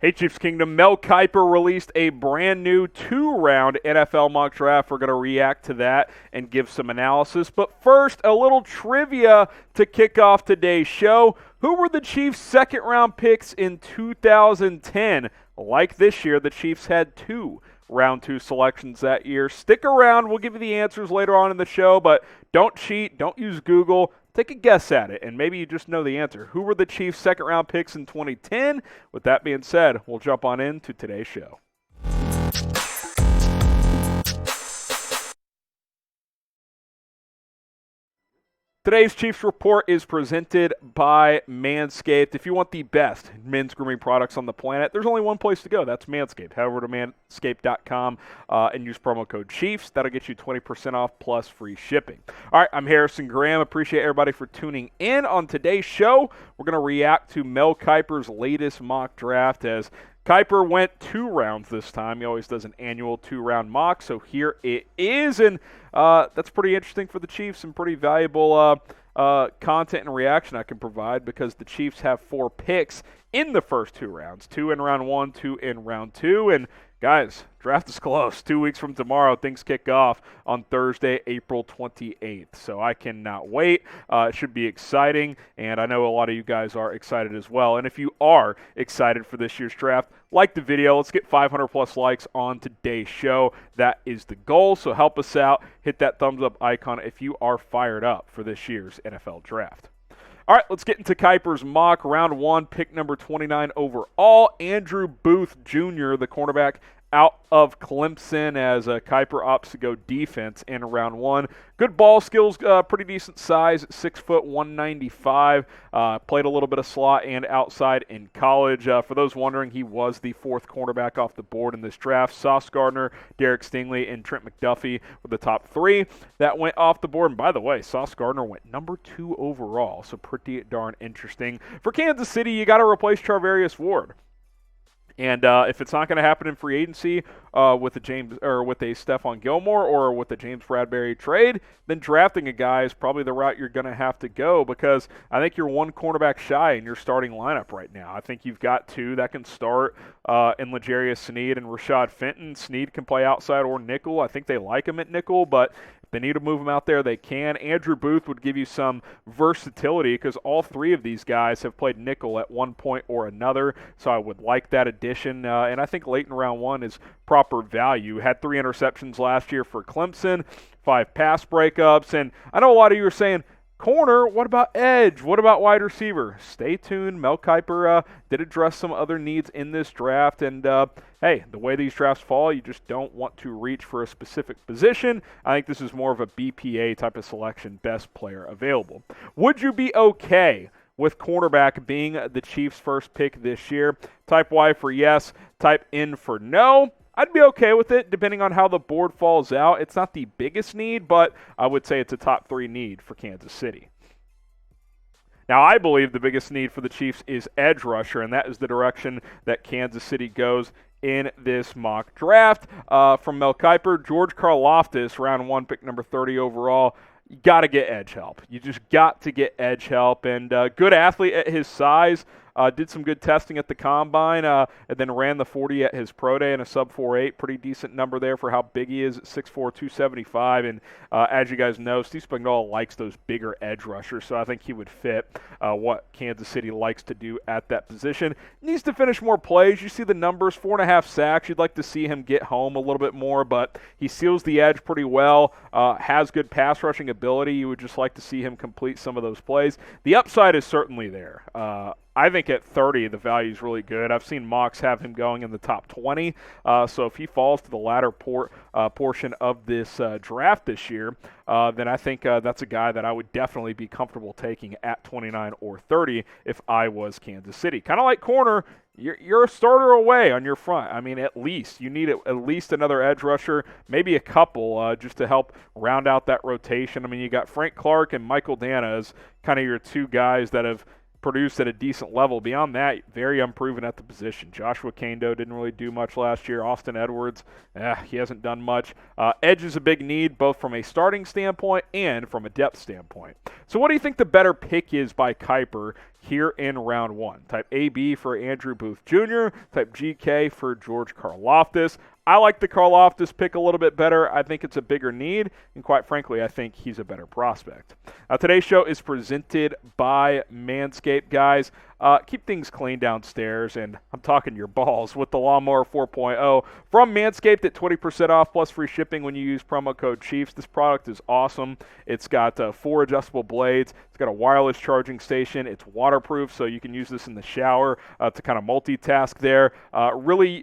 Hey, Chiefs Kingdom. Mel Kiper released a brand new 2-round NFL mock draft. We're going to react to that and give some analysis. But first, a little trivia to kick off today's show. Who were the Chiefs' second-round picks in 2010? Like this year, the Chiefs had 2 round 2 selections that year. Stick around. We'll give you the answers later on in the show, but don't cheat. Don't use Google. Take a guess at it, and maybe you just know the answer. Who were the Chiefs' second-round picks in 2010? With that being said, we'll jump on into today's show. Today's Chiefs Report is presented by Manscaped. If you want the best men's grooming products on the planet, there's only one place to go. That's Manscaped. Head over to manscaped.com and use promo code Chiefs. That'll get you 20% off plus free shipping. All right, I'm Harrison Graham. Appreciate everybody for tuning in. On today's show, we're going to react to Mel Kiper's latest mock draft as Kiper went 2 rounds this time. He always does an annual 2-round mock, so here it is. And that's pretty interesting for the Chiefs and pretty valuable content and reaction I can provide because the Chiefs have 4 picks in the first 2 rounds. 2 in round 1, 2 in round 2. And guys, draft is close. 2 weeks from tomorrow, things kick off on Thursday, April 28th. So I cannot wait. It should be exciting, and I know a lot of you guys are excited as well. And if you are excited for this year's draft, like the video. Let's get 500-plus likes on today's show. That is the goal, so help us out. Hit that thumbs-up icon if you are fired up for this year's NFL draft. All right, let's get into Kiper's mock. Round 1, pick number 29 overall, Andrew Booth Jr., the cornerback out of Clemson as Kiper opts to go defense in round 1. Good ball skills, pretty decent size, 6 foot, 195. Played a little bit of slot and outside in college. For those wondering, he was the 4th cornerback off the board in this draft. Sauce Gardner, Derek Stingley, and Trent McDuffie were the top 3 that went off the board. And by the way, Sauce Gardner went number 2 overall, so pretty darn interesting. For Kansas City, you got to replace Charvarius Ward. And if it's not going to happen in free agency with a Stephon Gilmore or with a James Bradberry trade, then drafting a guy is probably the route you're going to have to go because I think you're 1 cornerback shy in your starting lineup right now. I think you've got 2 that can start in L'Jarius Sneed and Rashad Fenton. Sneed can play outside or nickel. I think they like him at nickel, but if they need to move him out there, they can. Andrew Booth would give you some versatility because all 3 of these guys have played nickel at one point or another, so I would like that addition. And I think late in round 1 is proper value. Had 3 interceptions last year for Clemson, 5 pass breakups, and I know a lot of you are saying, corner, what about edge? What about wide receiver? Stay tuned. Mel Kiper did address some other needs in this draft, and hey, the way these drafts fall, you just don't want to reach for a specific position. I think this is more of a BPA type of selection, best player available. Would you be okay with cornerback being the Chiefs' first pick this year? Type Y for yes, type N for no. I'd be okay with it depending on how the board falls out. It's not the biggest need, but I would say it's a top 3 need for Kansas City. Now, I believe the biggest need for the Chiefs is edge rusher, and that is the direction that Kansas City goes in this mock draft. From Mel Kiper, George Karlaftis, round 1, pick number 30 overall. You got to get edge help. You just got to get edge help, and good athlete at his size. Did some good testing at the Combine, and then ran the 40 at his pro day in a sub 4.8. Pretty decent number there for how big he is at 6'4", 275. And as you guys know, Steve Spagnuolo likes those bigger edge rushers, so I think he would fit what Kansas City likes to do at that position. Needs to finish more plays. You see the numbers, 4.5 sacks. You'd like to see him get home a little bit more, but he seals the edge pretty well, has good pass rushing ability. You would just like to see him complete some of those plays. The upside is certainly there. I think at 30, the value is really good. I've seen mocks have him going in the top 20. So if he falls to the latter portion of this draft this year, then I think that's a guy that I would definitely be comfortable taking at 29 or 30 if I was Kansas City. Kind of like corner, you're a starter away on your front. I mean, at least. You need at least another edge rusher, maybe a couple, just to help round out that rotation. I mean, you got Frank Clark and Michael Dana as kind of your 2 guys that have produced at a decent level. Beyond that, very unproven at the position. Joshua Kando didn't really do much last year. Austin Edwards, he hasn't done much. Edge is a big need, both from a starting standpoint and from a depth standpoint. So what do you think the better pick is by Kiper here in round 1. Type AB for Andrew Booth Jr., type GK for George Karlaftis. I like the Karlaftis pick a little bit better. I think it's a bigger need, and quite frankly, I think he's a better prospect. Today's show is presented by Manscaped, guys. Keep things clean downstairs, and I'm talking your balls with the Lawnmower 4.0 from Manscaped at 20% off plus free shipping when you use promo code Chiefs. This product is awesome. It's got 4 adjustable blades. It's got a wireless charging station. It's waterproof, so you can use this in the shower to kind of multitask there. Really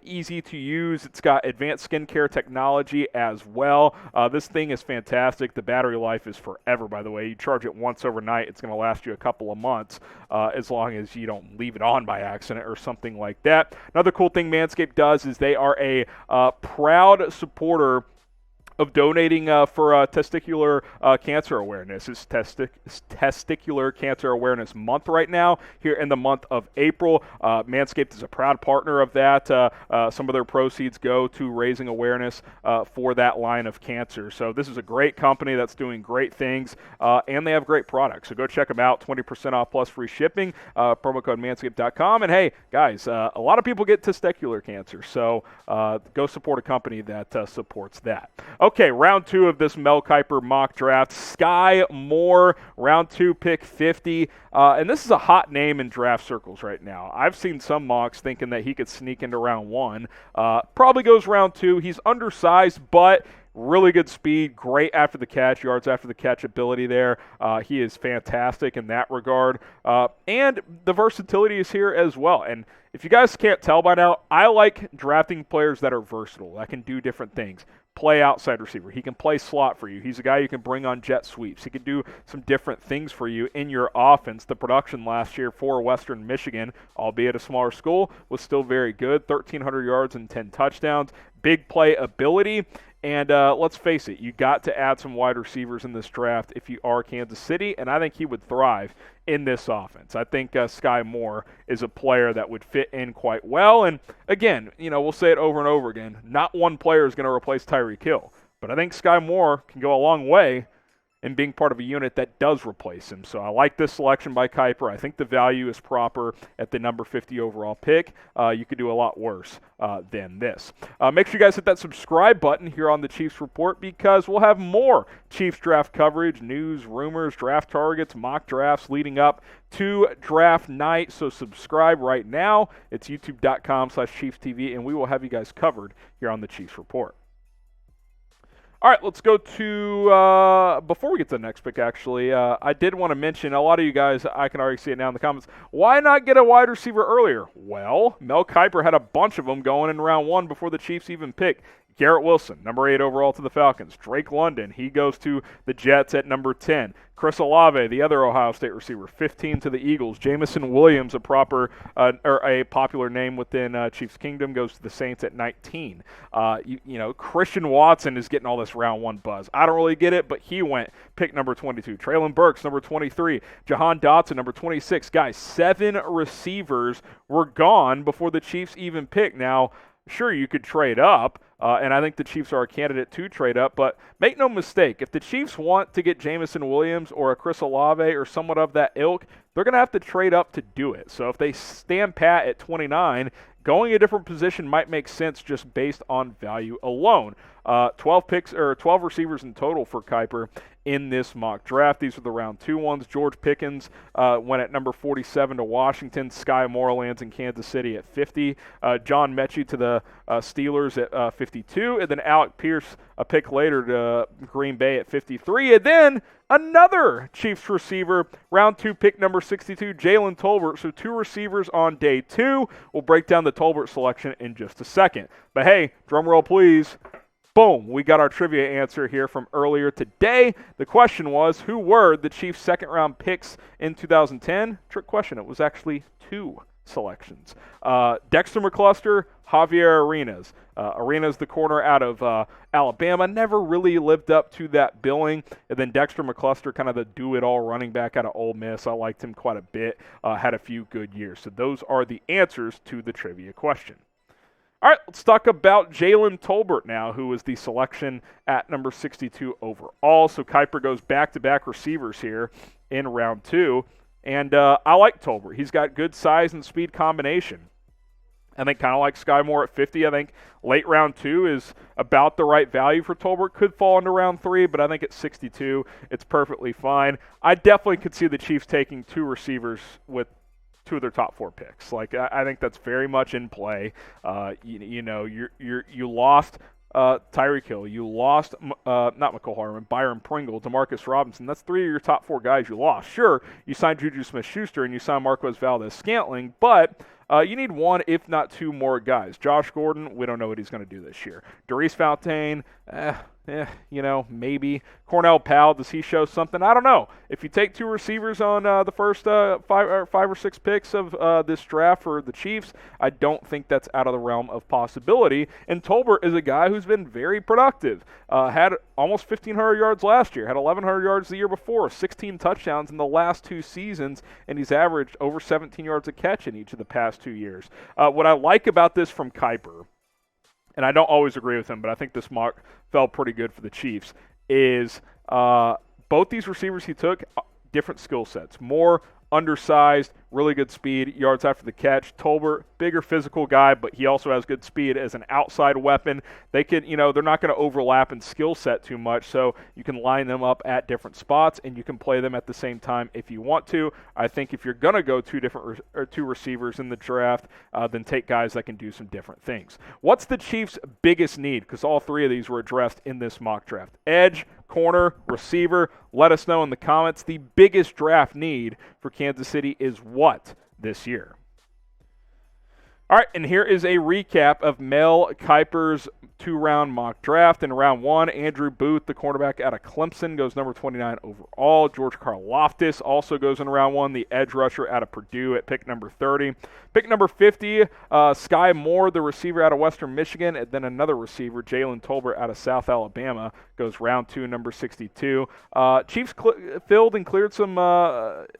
easy to use. It's got advanced skincare technology as well. This thing is fantastic. The battery life is forever, by the way. You charge it once overnight. It's going to last you a couple of months as long as you don't leave it on by accident or something like that. Another cool thing Manscaped does is they are a proud supporter of donating for testicular cancer awareness. It's Testicular Cancer Awareness Month right now, here in the month of April. Manscaped is a proud partner of that. Some of their proceeds go to raising awareness for that line of cancer. So this is a great company that's doing great things, and they have great products. So go check them out, 20% off plus free shipping, promo code manscaped.com. And hey, guys, a lot of people get testicular cancer, so go support a company that supports that. Okay, round 2 of this Mel Kiper mock draft. Skyy Moore, round 2, pick 50. And this is a hot name in draft circles right now. I've seen some mocks thinking that he could sneak into round 1. Probably goes round 2. He's undersized, but really good speed, great after the catch, yards after the catch ability there. He is fantastic in that regard. And the versatility is here as well. And if you guys can't tell by now, I like drafting players that are versatile, that can do different things. Play outside receiver. He can play slot for you. He's a guy you can bring on jet sweeps. He can do some different things for you in your offense. The production last year for Western Michigan, albeit a smaller school, was still very good. 1,300 yards and 10 touchdowns. Big play ability. And let's face it, you got to add some wide receivers in this draft if you are Kansas City, and I think he would thrive in this offense. I think Skyy Moore is a player that would fit in quite well. And again, we'll say it over and over again, not one player is going to replace Tyreek Hill, but I think Skyy Moore can go a long way in being part of a unit that does replace him. So I like this selection by Kiper. I think the value is proper at the number 50 overall pick. You could do a lot worse than this. Make sure you guys hit that subscribe button here on the Chiefs Report, because we'll have more Chiefs draft coverage, news, rumors, draft targets, mock drafts leading up to draft night. So subscribe right now. It's youtube.com/ChiefsTV, and we will have you guys covered here on the Chiefs Report. All right, let's go to, before we get to the next pick, actually, I did want to mention, a lot of you guys, I can already see it now in the comments, why not get a wide receiver earlier? Well, Mel Kiper had a bunch of them going in round 1 before the Chiefs even picked. Garrett Wilson, number 8 overall to the Falcons. Drake London, he goes to the Jets at number 10. Chris Olave, the other Ohio State receiver, 15 to the Eagles. Jamison Williams, a popular name within Chiefs Kingdom, goes to the Saints at 19. Christian Watson is getting all this round 1 buzz. I don't really get it, but he went pick number 22. Traylon Burks, number 23. Jahan Dotson, number 26. Guys, 7 receivers were gone before the Chiefs even picked. Now, sure, you could trade up, and I think the Chiefs are a candidate to trade up, but make no mistake, if the Chiefs want to get Jamison Williams or a Chris Olave or somewhat of that ilk, they're going to have to trade up to do it. So if they stand pat at 29, going a different position might make sense just based on value alone. 12 receivers in total for Kiper in this mock draft. These are the round 2 ones. George Pickens went at number 47 to Washington. Skyy Moore lands in Kansas City at 50. John Mechie to the Steelers at 52. And then Alec Pierce, a pick later, to Green Bay at 53. And then another Chiefs receiver, round 2 pick number 62, Jalen Tolbert. So 2 receivers on day 2. We'll break down the Tolbert selection in just a second. But hey, drum roll please. Boom, we got our trivia answer here from earlier today. The question was, who were the Chiefs' second-round picks in 2010? Trick question. It was actually 2 selections. Dexter McCluster, Javier Arenas. Arenas, the corner out of Alabama, never really lived up to that billing. And then Dexter McCluster, kind of the do-it-all running back out of Ole Miss. I liked him quite a bit. Had a few good years. So those are the answers to the trivia question. All right, let's talk about Jalen Tolbert now, who was the selection at number 62 overall. So Kiper goes back-to-back receivers here in round 2. And I like Tolbert. He's got good size and speed combination. I think kind of like Skyy Moore at 50. I think late round 2 is about the right value for Tolbert. Could fall into round 3, but I think at 62, it's perfectly fine. I definitely could see the Chiefs taking 2 receivers with 2 of their top 4 picks. Like I think that's very much in play. You lost Tyreek Hill. You lost not McCole Hardman, Byron Pringle, Demarcus Robinson. That's 3 of your top 4 guys you lost. Sure, you signed Juju Smith-Schuster and you signed Marquez Valdes-Scantling, but you need 1, if not 2 more guys. Josh Gordon, we don't know what he's going to do this year. Darius Fontaine, maybe. Cornell Powell, does he show something? I don't know. If you take 2 receivers on the first 5 or 6 picks of this draft for the Chiefs, I don't think that's out of the realm of possibility. And Tolbert is a guy who's been very productive. Had almost 1,500 yards last year, had 1,100 yards the year before, 16 touchdowns in the last 2 seasons, and he's averaged over 17 yards a catch in each of the past 2 years. What I like about this from Kiper, and I don't always agree with him, but I think this mock fell pretty good for the Chiefs, is both these receivers he took, different skill sets. More undersized, really good speed, yards after the catch. Tolbert, bigger physical guy, but he also has good speed as an outside weapon. They could, they're not going to overlap in skill set too much, so you can line them up at different spots, and you can play them at the same time if you want to. I think if you're going to go 2 receivers in the draft, then take guys that can do some different things. What's the Chiefs' biggest need? Because all 3 of these were addressed in this mock draft. Edge, corner, receiver. Let us know in the comments. The biggest draft need for Kansas City is what this year? All right, and here is a recap of Mel Kiper's 2-round mock draft. In round 1, Andrew Booth, the cornerback out of Clemson, goes number 29 overall. George Karlaftis also goes in round 1, the edge rusher out of Purdue at pick number 30. Pick number 50, Skyy Moore, the receiver out of Western Michigan, and then another receiver, Jalen Tolbert out of South Alabama, goes round 2, number 62. Chiefs filled and cleared some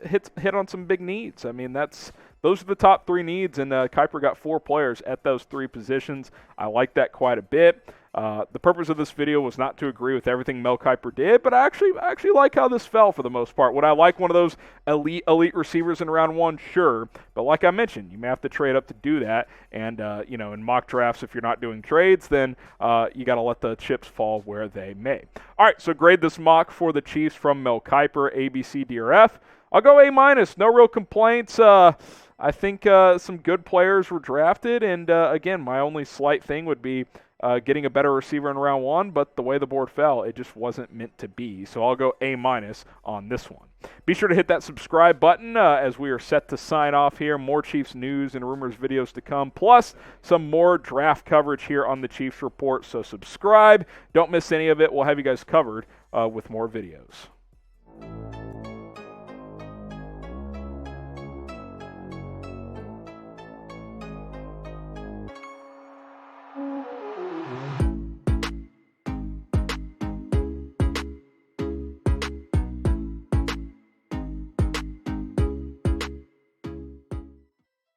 hit on some big needs. I mean, those are the top 3 needs, and Kiper got 4 players at those 3 positions. I like that quite a bit. The purpose of this video was not to agree with everything Mel Kiper did, but I actually like how this fell for the most part. Would I like one of those elite receivers in round 1? Sure. But like I mentioned, you may have to trade up to do that. And, in mock drafts, if you're not doing trades, then you got to let the chips fall where they may. All right, so grade this mock for the Chiefs from Mel Kiper, A, B, C, D, or F. I'll go A-. No real complaints. I think some good players were drafted, and again, my only slight thing would be getting a better receiver in round 1, but the way the board fell, it just wasn't meant to be. So I'll go A- on this one. Be sure to hit that subscribe button as we are set to sign off here. More Chiefs news and rumors videos to come, plus some more draft coverage here on the Chiefs Report. So subscribe. Don't miss any of it. We'll have you guys covered with more videos.